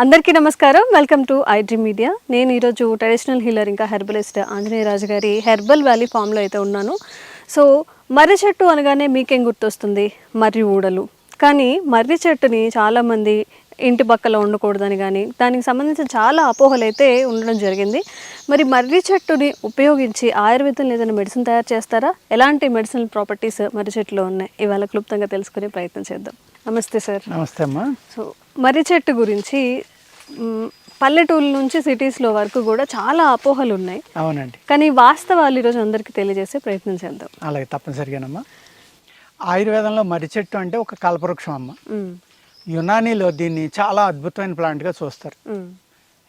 అందరికీ నమస్కారం. Welcome to iDream media. నేను ఈరోజు ట్రెడిషనల్ హీలర్ ఇంకా హెర్బలిస్ట్ ఆంజనేయ రాజు గారి హెర్బల్ వ్యాలీ ఫామ్లో అయితే ఉన్నాను. సో మర్రి చెట్టు అనగానే మీకేం గుర్తొస్తుంది? మర్రి ఊడలు. కానీ మర్రి చెట్టుని చాలామంది ఇంటి పక్కలో ఉండకూడదని కానీ దానికి సంబంధించిన చాలా అపోహలు అయితే ఉండడం జరిగింది. మరి మర్రి చెట్టుని ఉపయోగించి ఆయుర్వేదంలో ఏదైనా మెడిసిన్ తయారు చేస్తారా? ఎలాంటి మెడిసినల్ ప్రాపర్టీస్ మర్రి చెట్టులో ఉన్నాయి? ఇవాళ క్లుప్తంగా తెలుసుకునే ప్రయత్నం చేద్దాం. నమస్తే సార్. నమస్తే అమ్మా. సో మర్రి చెట్టు గురించి పల్లెటూళ్ళ నుంచి సిటీస్లో వరకు కూడా చాలా అపోహలు ఉన్నాయి. అవునండి. కానీ వాస్తవాలు ఈరోజు అందరికీ తెలియజేసే ప్రయత్నం చేద్దాం. అలాగే తప్పనిసరిగానమ్మా. ఆయుర్వేదంలో మర్రి చెట్టు అంటే ఒక కల్పవృక్షం అమ్మ. యునానీలో దీన్ని చాలా అద్భుతమైన ప్లాంట్గా చూస్తారు.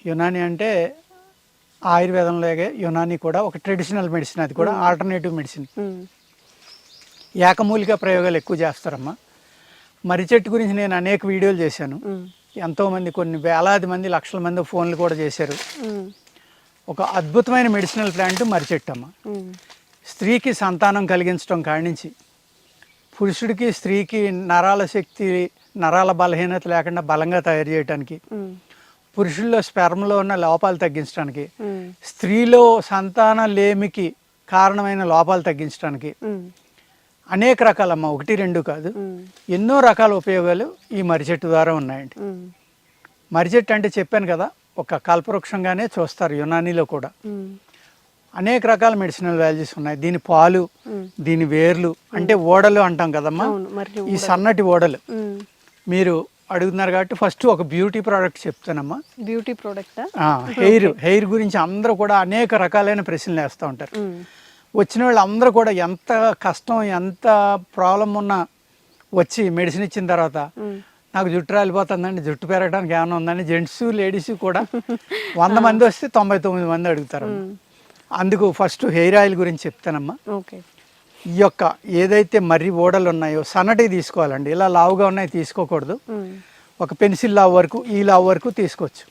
యునానీ అంటే ఆయుర్వేదంలోగే యునానీ కూడా ఒక ట్రెడిషనల్ మెడిసిన్, అది కూడా ఆల్టర్నేటివ్ మెడిసిన్. ఏకమూలిక ప్రయోగాలు ఎక్కువ చేస్తారమ్మా. మర్రి చెట్టు గురించి నేను అనేక వీడియోలు చేశాను. ఎంతోమంది, కొన్ని వేలాది మంది, లక్షల మంది ఫోన్లు కూడా చేశారు. ఒక అద్భుతమైన మెడిసినల్ ప్లాంట్ మర్రి చెట్టు అమ్మ. స్త్రీకి సంతానం కలిగించడం కాడి నుంచి పురుషుడికి స్త్రీకి నరాల శక్తి, నరాల బలహీనత లేకుండా బలంగా తయారు చేయడానికి, పురుషుల్లో స్పెర్మ్లో ఉన్న లోపాలు తగ్గించడానికి, స్త్రీలో సంతాన లేమికి కారణమైన లోపాలు తగ్గించడానికి అనేక రకాలమ్మా, ఒకటి రెండు కాదు, ఎన్నో రకాల ఉపయోగాలు ఈ మర్రి చెట్టు ద్వారా ఉన్నాయండి. మర్రి చెట్టు అంటే చెప్పాను కదా, ఒక కల్పవృక్షంగానే చూస్తారు యునానీలో కూడా. అనేక రకాల మెడిసినల్ వాల్యూస్ ఉన్నాయి. దీని పాలు, దీని వేర్లు, అంటే ఓడలు అంటాం కదమ్మా, ఈ సన్నటి ఓడలు. మీరు అడుగుతున్నారు కాబట్టి ఫస్ట్ ఒక బ్యూటీ ప్రోడక్ట్ చెప్తానమ్మా. Beauty product? హెయిర్ గురించి అందరూ కూడా అనేక రకాలైన ప్రశ్నలు వేస్తూ ఉంటారు. వచ్చిన వాళ్ళు అందరూ కూడా ఎంత కష్టం, ఎంత ప్రాబ్లం ఉన్నా వచ్చి మెడిసిన్ ఇచ్చిన తర్వాత నాకు జుట్టు రాలిపోతుందండి, జుట్టు పెరగడానికి ఏమైనా ఉందని జెంట్స్ లేడీస్ కూడా 100 మంది వస్తే 99 మంది అడుగుతారు. అందుకు ఫస్ట్ హెయిర్ ఆయిల్ గురించి చెప్తానమ్మా. ఈ యొక్క ఏదైతే మర్రి ఓడలు ఉన్నాయో సన్నటివి తీసుకోవాలండి. ఇలా లావుగా ఉన్నాయి తీసుకోకూడదు. ఒక పెన్సిల్ లావు వరకు, ఈ లావు వరకు తీసుకోవచ్చు.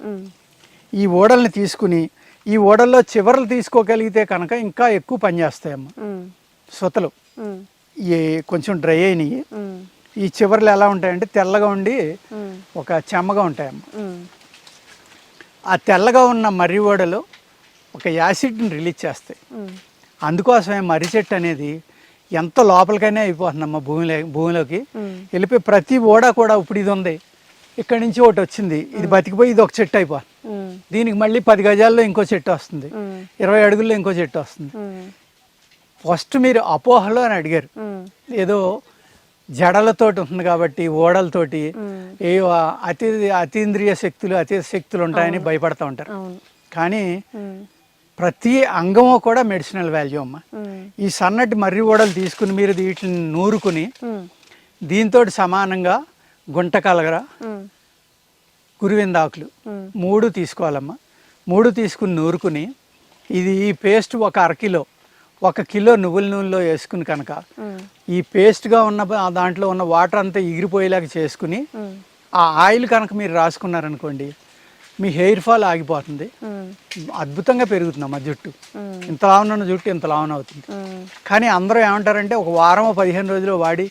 ఈ ఓడల్ని తీసుకుని ఈ ఓడల్లో చివరలు తీసుకోగలిగితే కనుక ఇంకా ఎక్కువ పనిచేస్తాయమ్మా. సొతలు ఈ కొంచెం డ్రై అయినవి, ఈ చివర్లు ఎలా ఉంటాయంటే తెల్లగా ఉండి ఒక చెమ్మగా ఉంటాయమ్మా. ఆ తెల్లగా ఉన్న మర్రి ఓడలు ఒక యాసిడ్ని రిలీజ్ చేస్తాయి. అందుకోసమే మర్రి చెట్టు అనేది ఎంత లోపలికైనా అయిపోతుందమ్మా. భూమిలోకి వెళ్ళిపోయి ప్రతి ఓడ కూడా ఇప్పుడు ఇది ఉంది, ఇక్కడి నుంచి ఒకటి వచ్చింది, ఇది బతికిపోయి ఇది ఒక చెట్టు అయిపోతుంది. దీనికి మళ్ళీ 10 గజాల్లో ఇంకో చెట్టు వస్తుంది, 20 అడుగుల్లో ఇంకో చెట్టు వస్తుంది. ఫస్ట్ మీరు అపోహలో అని అడిగారు, ఏదో జడలతోటి ఉంటుంది కాబట్టి ఓడలతోటి ఏ అతీంద్రియ శక్తులు, అతీత శక్తులు ఉంటాయని భయపడుతూ ఉంటారు. కానీ ప్రతి అంగము కూడా మెడిసినల్ వాల్యూ అమ్మ. ఈ సన్నటి మర్రి ఓడలు తీసుకుని మీరు వీటిని నూరుకుని దీంతో సమానంగా గుంటకలగర, గురువిందాకులు 3 తీసుకోవాలమ్మా. 3 తీసుకుని నూరుకుని ఇది ఈ పేస్ట్ ఒక అరకిలో, 1 కిలో నువ్వుల నూనెలో వేసుకుని కనుక ఈ పేస్ట్గా ఉన్న దాంట్లో ఉన్న వాటర్ అంతా ఎగిరిపోయేలాగా చేసుకుని ఆ ఆయిల్ కనుక మీరు రాసుకున్నారనుకోండి, మీ హెయిర్ ఫాల్ ఆగిపోతుంది. అద్భుతంగా పెరుగుతుందమ్మా జుట్టు. ఇంత లావున జుట్టు ఇంత లావున అవుతుంది. కానీ అందరూ ఏమంటారంటే ఒక వారం 15 రోజులు వాడి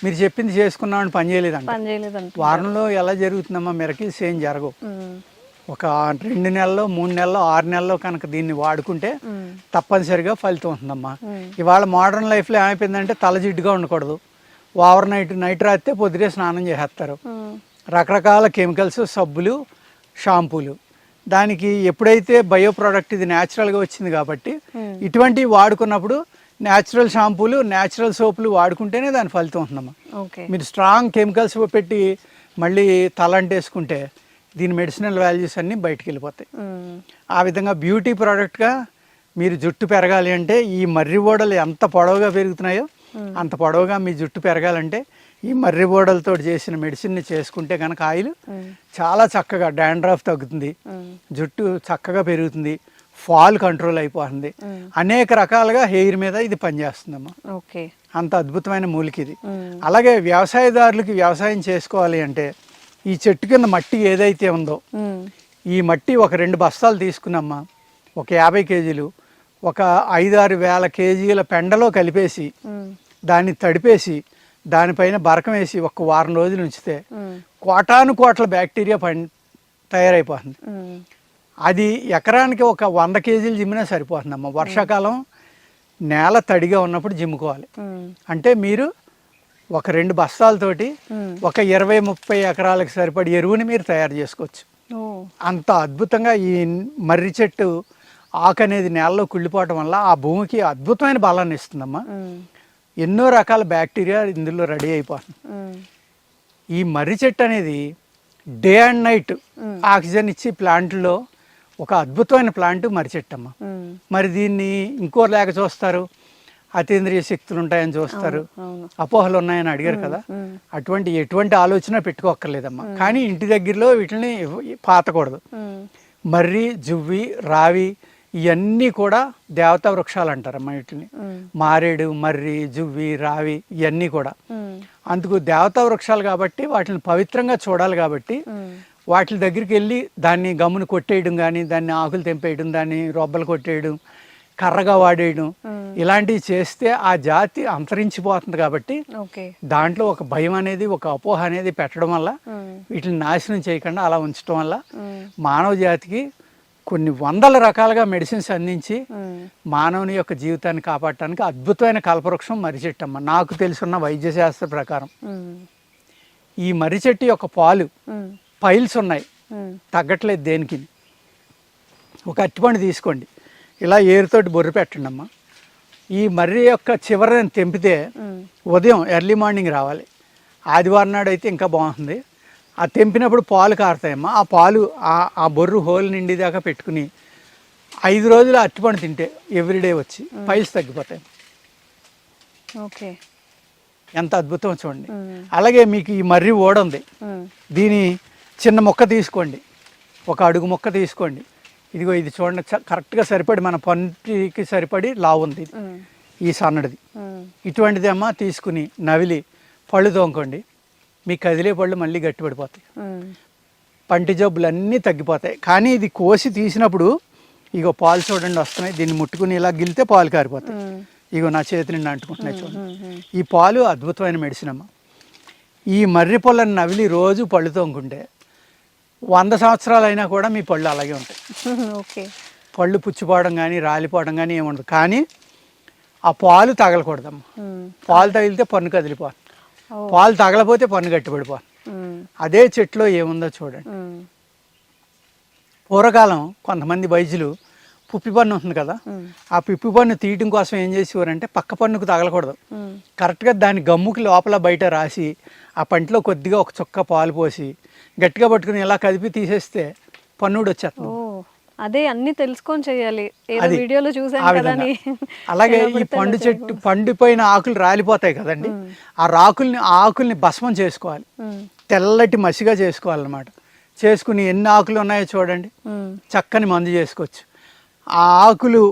మీరు చెప్పింది చేసుకున్నామని పని చేయలేదంట. వారంలో ఎలా జరుగుతుందమ్మా? మిరకిల్స్ ఏం జరగవు. ఒక 2 నెలల్లో, 3 నెలల్లో, 6 నెలల్లో కనుక దీన్ని వాడుకుంటే తప్పనిసరిగా ఫలితం ఉంటుందమ్మా. ఇవాళ మోడర్న్ లైఫ్లో ఏమైపోయిందంటే తల జిడ్డుగా ఉండకూడదు, ఓవర్ నైట్ రాస్తే పొద్దుటే స్నానం చేసేస్తారు. రకరకాల కెమికల్స్, సబ్బులు, షాంపూలు. దానికి ఎప్పుడైతే బయో ప్రోడక్ట్ ఇది న్యాచురల్గా వచ్చింది కాబట్టి ఇటువంటివి వాడుకున్నప్పుడు న్యాచురల్ షాంపూలు, న్యాచురల్ సోపులు వాడుకుంటేనే దాని ఫలితం ఉంటుందమ్మా. మీరు స్ట్రాంగ్ కెమికల్స్ పెట్టి మళ్ళీ తలంటేసుకుంటే దీని మెడిసినల్ వాల్యూస్ అన్నీ బయటికి వెళ్ళిపోతాయి. ఆ విధంగా బ్యూటీ ప్రోడక్ట్గా మీరు జుట్టు పెరగాలి అంటే ఈ మర్రి ఓడలు ఎంత పొడవుగా పెరుగుతున్నాయో అంత పొడవుగా మీ జుట్టు పెరగాలంటే ఈ మర్రి ఓడలతో చేసిన మెడిసిన్ని చేసుకుంటే కనుక ఆయిల్ చాలా చక్కగా డాండ్రఫ్ తగ్గుతుంది, జుట్టు చక్కగా పెరుగుతుంది, ఫాల్ కంట్రోల్ అయిపోతుంది. అనేక రకాలుగా హెయిర్ మీద ఇది పనిచేస్తుందమ్మా. అంత అద్భుతమైన మూలిక ఇది. అలాగే వ్యవసాయదారులకి వ్యవసాయం చేసుకోవాలి అంటే ఈ చెట్టు కింద మట్టి ఏదైతే ఉందో ఈ మట్టి ఒక 2 బస్తాలు తీసుకున్నమ్మా, ఒక 50 కేజీలు, ఒక 5-6 వేల కేజీల పెండలో కలిపేసి దాన్ని తడిపేసి దానిపైన బరకం వేసి 1 వారం రోజులు ఉంచితే కోటాను కోట్ల బ్యాక్టీరియా తయారైపోతుంది. అది ఎకరానికి ఒక 100 కేజీలు జిమ్మినా సరిపోతుందమ్మా. వర్షాకాలం నేల తడిగా ఉన్నప్పుడు జిమ్ముకోవాలి. అంటే మీరు ఒక 2 బస్తాలతోటి ఒక 20-30 ఎకరాలకు సరిపడి ఎరువుని మీరు తయారు చేసుకోవచ్చు. అంత అద్భుతంగా ఈ మర్రి చెట్టు ఆకు అనేది నేలలో కుళ్ళిపోవటం వల్ల ఆ భూమికి అద్భుతమైన బలాన్ని ఇస్తుందమ్మా. ఎన్నో రకాల బ్యాక్టీరియా ఇందులో రెడీ అయిపోతుంది. ఈ మర్రి చెట్టు అనేది డే అండ్ నైట్ ఆక్సిజన్ ఇచ్చి ప్లాంట్లో ఒక అద్భుతమైన ప్లాంట్ మర్రి చెట్టు అమ్మ. మరి దీన్ని ఇంకో లేక చూస్తారు, అతీంద్రియ శక్తులు ఉంటాయని చూస్తారు, అపోహలు ఉన్నాయని అడిగారు కదా. ఎటువంటి ఆలోచన పెట్టుకోక్కర్లేదమ్మా. కానీ ఇంటి దగ్గరలో వీటిని పాతకూడదు. మర్రి, జువ్వి, రావి ఇవన్నీ కూడా దేవతా వృక్షాలు అంటారమ్మా. వీటిని మారేడు, మర్రి, జువ్వి, రావి ఇవన్నీ కూడా అందుకు దేవతా వృక్షాలు కాబట్టి వాటిని పవిత్రంగా చూడాలి. కాబట్టి వాటి దగ్గరికి వెళ్ళి దాన్ని గమ్మును కొట్టేయడం కానీ, దాన్ని ఆకులు తెంపేయడం, దాన్ని రొబ్బలు కొట్టేయడం, కర్రగా వాడేయడం ఇలాంటివి చేస్తే ఆ జాతి అంతరించిపోతుంది. కాబట్టి దాంట్లో ఒక భయం అనేది, ఒక అపోహ అనేది పెట్టడం వల్ల వీటిని నాశనం చేయకుండా అలా ఉంచడం వల్ల మానవ జాతికి కొన్ని వందల రకాలుగా మెడిసిన్స్ అందించి మానవుని యొక్క జీవితాన్ని కాపాడటానికి అద్భుతమైన కల్పవృక్షం మర్రి చెట్టు అమ్మ. నాకు తెలుసున్న వైద్య శాస్త్ర ప్రకారం ఈ మర్రి చెట్టు యొక్క పాలు పైల్స్ ఉన్నాయి, తగ్గట్లేదు దేనికి. ఒక అరటిపండు తీసుకోండి, ఇలా ఏరుతోటి బొర్రు పెట్టండి అమ్మ. ఈ మర్రి యొక్క చివరని తెంపితే ఉదయం ఎర్లీ మార్నింగ్ రావాలి. ఆదివారం నాడు అయితే ఇంకా బాగుంటుంది. ఆ తెంపినప్పుడు పాలు కారుతాయమ్మా. ఆ పాలు ఆ బొర్రు హోల్ నిండిదాకా పెట్టుకుని 5 రోజులు అరటిపండు తింటే ఎవ్రీడే వచ్చి పైల్స్ తగ్గిపోతాయి. ఓకే, ఎంత అద్భుతం చూడండి. అలాగే మీకు ఈ మర్రి ఓడ ఉంది, దీని చిన్న మొక్క తీసుకోండి, ఒక అడుగు మొక్క తీసుకోండి. ఇదిగో ఇది చూడండి, కరెక్ట్గా సరిపడి మన పంటికి సరిపడి లావు ఉంది ఈ సన్నడిది. ఇటువంటిది అమ్మ తీసుకుని నవిలి పళ్ళు తోముకోండి. మీ కదిలే పళ్ళు మళ్ళీ గట్టిపడిపోతాయి, పంటి జబ్బులు అన్నీ తగ్గిపోతాయి. కానీ ఇది కోసి తీసినప్పుడు ఇగో పాలు చూడండి వస్తున్నాయి. దీన్ని ముట్టుకుని ఇలా గిలితే పాలు కారిపోతాయి. ఇగో నా చేతి నిండా అంటుకుంటున్నాయి చూడండి. ఈ పాలు అద్భుతమైన మెడిసిన్ అమ్మ. ఈ మర్రి పళ్ళని నవిలి రోజు పళ్ళు తోముకుంటే 100 సంవత్సరాలు అయినా కూడా మీ పళ్ళు అలాగే ఉంటాయి. ఓకే, పళ్ళు పుచ్చిపోవడం కానీ రాలిపోవడం కానీ ఏముండదు. కానీ ఆ పాలు తగలకూడదమ్మా. పాలు తగిలితే పన్ను కదిలిపోతుంది, పాలు తగలపోతే పన్ను గట్టిపడిపోతుంది. అదే చెట్లో ఏముందో చూడండి. పూర్వకాలం కొంతమంది వైద్యులు పుప్పి పన్ను ఉంటుంది కదా, ఆ పిప్పి పన్ను తీయటం కోసం ఏం చేసేవారంటే పక్క పన్నుకు తగలకూడదు, కరెక్ట్గా దాని గమ్ముకి లోపల బయట రాసి ఆ పంటలో కొద్దిగా ఒక చుక్క పాలు పోసి గట్టిగా పట్టుకుని ఇలా కదిపి తీసేస్తే పన్నుడు వచ్చేస్తుంది. అదే అన్ని తెలుసుకొని చేయాలి. వీడియోలో చూసాను కదా. అలాగే ఈ పండు చెట్టు పండిపోయిన ఆకులు రాలిపోతాయి కదండి, ఆ ఆకుల్ని భస్మం చేసుకోవాలి, తెల్లటి మసిగా చేసుకోవాలన్నమాట. చేసుకుని ఎన్ని ఆకులు ఉన్నాయో చూడండి, చక్కని మందు చేసుకోవచ్చు. ఆ ఆకులు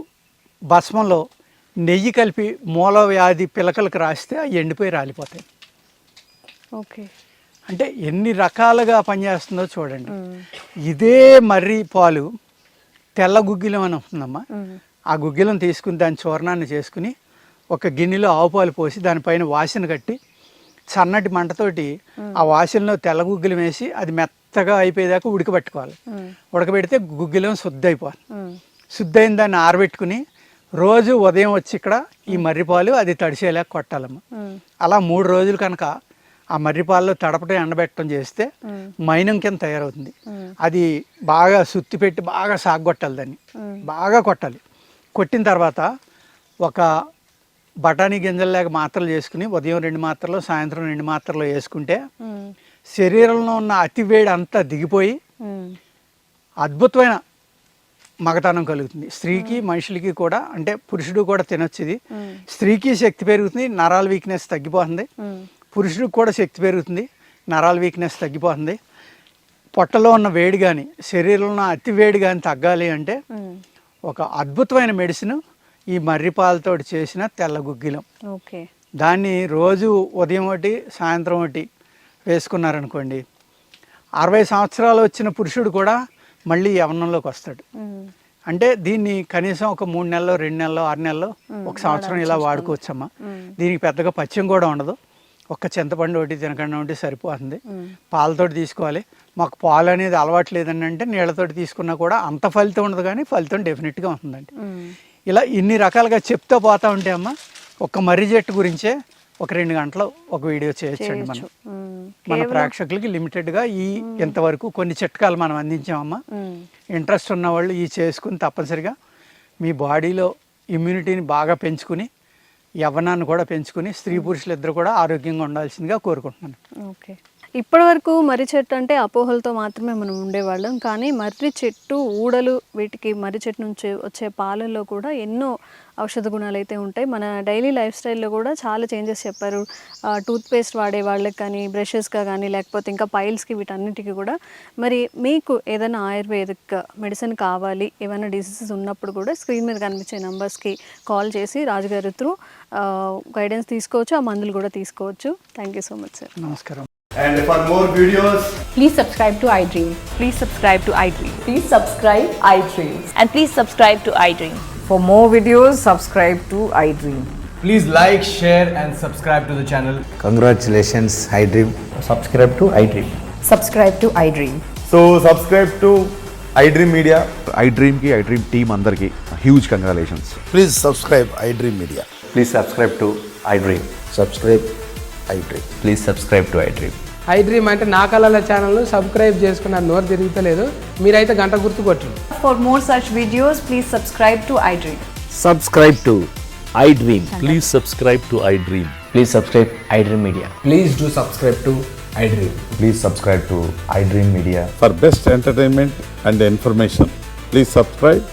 భస్మంలో నెయ్యి కలిపి మూల వ్యాధి పిలకలకు రాస్తే అవి ఎండిపోయి రాలిపోతాయి. ఓకే, అంటే ఎన్ని రకాలుగా పనిచేస్తుందో చూడండి. ఇదే మర్రి పాలు తెల్ల గుగ్గిలం అని వస్తుందమ్మా. ఆ గుగ్గిలం తీసుకుని దాని చూర్ణాన్ని చేసుకుని ఒక గిన్నెలో ఆవు పాలు పోసి దానిపైన వాసన కట్టి సన్నటి మంటతోటి ఆ వాసనలో తెల్ల గుగ్గిలం వేసి అది మెత్తగా అయిపోయేదాకా ఉడకబెట్టుకోవాలి. ఉడకబెడితే గుగ్గిలం శుద్ధి అయిపోవాలి. శుద్ధి అయిన దాన్ని ఆరబెట్టుకుని రోజు ఉదయం వచ్చి ఇక్కడ ఈ మర్రిపాలు అది తడిసేలాగా కొట్టాలమ్మా. అలా 3 రోజులు కనుక ఆ మర్రిపాలలో తడపటం ఎండబెట్టడం చేస్తే మైనం కింద తయారవుతుంది. అది బాగా సుత్తి పెట్టి బాగా సాగొట్టాలి, దాన్ని బాగా కొట్టాలి. కొట్టిన తర్వాత ఒక బఠానీ గింజల్లాగా మాత్రలు చేసుకుని ఉదయం 2 మాత్రలు సాయంత్రం 2 మాత్రలు వేసుకుంటే శరీరంలో ఉన్న అతివేడి అంతా దిగిపోయి అద్భుతమైన మగతనం కలుగుతుంది. స్త్రీకి మనుషులకి కూడా, అంటే పురుషుడు కూడా తినొచ్చు. ఇది స్త్రీకి శక్తి పెరుగుతుంది, నరాల వీక్నెస్ తగ్గిపోతుంది. పురుషుడికి కూడా శక్తి పెరుగుతుంది, నరాల వీక్నెస్ తగ్గిపోతుంది. పొట్టలో ఉన్న వేడి కానీ శరీరంలో ఉన్న అతి వేడి కానీ తగ్గాలి అంటే ఒక అద్భుతమైన మెడిసిన్ ఈ మర్రిపాలతో చేసిన తెల్ల గుగ్గిలం. ఓకే, దాన్ని రోజు ఉదయం ఒకటి సాయంత్రం ఒకటి వేసుకున్నారనుకోండి, 60 సంవత్సరాలు వచ్చిన పురుషుడు కూడా మళ్ళీ యవ్వనంలోకి వస్తాడు. అంటే దీన్ని కనీసం ఒక 3 నెలలు 2 నెలలు 6 నెలలు 1 సంవత్సరం ఇలా వాడుకోవచ్చమ్మా. దీనికి పెద్దగా పథ్యం కూడా ఉండదు. ఒక్క చింతపండు ఒకటి తినకుండా ఉంటే సరిపోతుంది. పాలతోటి తీసుకోవాలి. మాకు పాలు అనేది అలవాటు లేదని అంటే నీళ్ళతోటి తీసుకున్నా కూడా అంత ఫలితం ఉండదు, కానీ ఫలితం డెఫినెట్గా ఉంటుందండి. ఇలా ఇన్ని రకాలుగా చెప్తూ పోతా ఉంటే అమ్మ ఒక్క మర్రి చెట్టు గురించే ఒక 2 గంటలు ఒక వీడియో చేయొచ్చండి. మనం మన ప్రేక్షకులకి లిమిటెడ్గా ఇంతవరకు కొన్ని చిట్కాలు మనం అందించామమ్మా. ఇంట్రెస్ట్ ఉన్న వాళ్ళు ఈ చేసుకుని తప్పనిసరిగా మీ బాడీలో ఇమ్యూనిటీని బాగా పెంచుకుని యవ్వనాన్ని కూడా పెంచుకుని స్త్రీ పురుషులు ఇద్దరు కూడా ఆరోగ్యంగా ఉండాల్సిందిగా కోరుకుంటున్నాను. ఓకే, ఇప్పటి వరకు మర్రి చెట్టు అంటే అపోహలతో మాత్రమే మనం ఉండేవాళ్ళం, కానీ మర్రి చెట్టు ఊడలు వీటికి మర్రి చెట్టు నుంచి వచ్చే పాలల్లో కూడా ఎన్నో ఔషధ గుణాలు అయితే ఉంటాయి. మన డైలీ లైఫ్ స్టైల్లో కూడా చాలా చేంజెస్ చెప్పారు. టూత్పేస్ట్ వాడే వాళ్ళకి కానీ, బ్రషెస్గా కానీ, లేకపోతే ఇంకా పైల్స్కి, వీటన్నిటికీ కూడా. మరి మీకు ఏదైనా ఆయుర్వేదిక్ మెడిసిన్ కావాలి, ఏమైనా డిసీజెస్ ఉన్నప్పుడు కూడా స్క్రీన్ మీద కనిపించే నెంబర్స్కి కాల్ చేసి రాజుగారి త్రూ గైడెన్స్ తీసుకోవచ్చు, ఆ మందులు కూడా తీసుకోవచ్చు. Thank you so much sir. నమస్కారం. And for more videos, Please subscribe to iDream. Please subscribe to iDream. Please subscribe iDream. And please subscribe to iDream. For more videos, subscribe to iDream. please like, share, and subscribe to the channel. Congratulations, iDream. Subscribe to iDream. Subscribe to iDream. So subscribe to iDream Media. iDream ki iDream team andarki huge congratulations. Please subscribe iDream Media. Please subscribe to iDream. Subscribe iDream. Please subscribe to iDream. iDream అంటే నా కళల ఛానల్ను subscribe చేసుకున్న నోరు తిరుగుతలేదు, మీరైతే గంట గుర్తు కొట్టండి. For more such videos, please subscribe to iDream. Subscribe to iDream. Please subscribe to iDream. Please subscribe iDream Media. Please do subscribe to iDream. Please subscribe to iDream Media. For best entertainment and information, please subscribe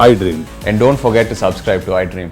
iDream. And don't forget to subscribe to iDream.